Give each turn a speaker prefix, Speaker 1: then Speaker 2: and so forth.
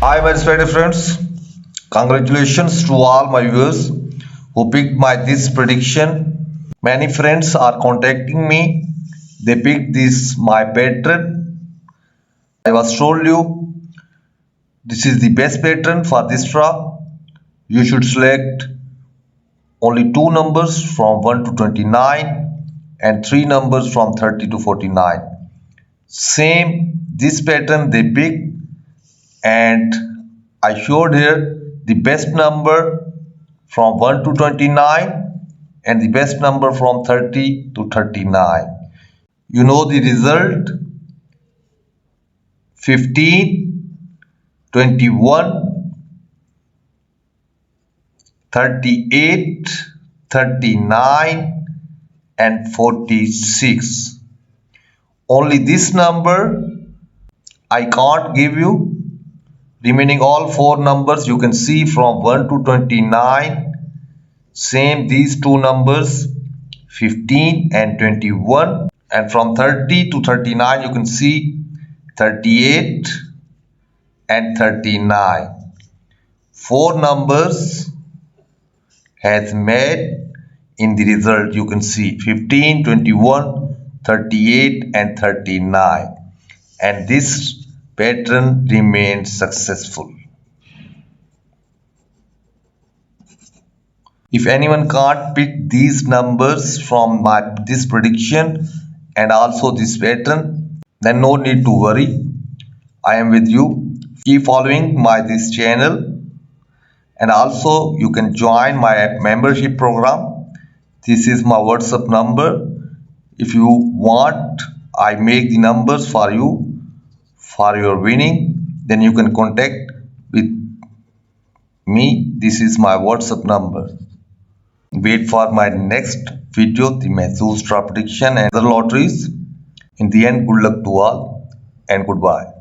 Speaker 1: Hi, my respected friends. Congratulations to all my viewers who picked my this prediction. Many friends are contacting me. They picked this my pattern. I was told you this is the best pattern for this draw. You should select only two numbers from 1 to 29 and three numbers from 30 to 49. Same this pattern they picked, and I showed here the best number from 1 to 29 and the best number from 30 to 39. You know the result: 15, 21, 38, 39 and 46. Only this number I can't give you. Remaining all four numbers you can see from 1 to 29. Same these two numbers 15 and 21, and from 30 to 39 you can see 38 and 39. Four numbers has made in the result. You can see 15, 21, 38 and 39, and this pattern remains successful. If anyone can't pick these numbers from this prediction and also this pattern, then no need to worry. I am with you. Keep following this channel, and also you can join my membership program. This is my WhatsApp number. If you want, I make the numbers for you for your winning. Then you can contact with me. This is my WhatsApp number. Wait for my next video, the Mahzooz prediction and the lotteries. In the end, good luck to all and goodbye.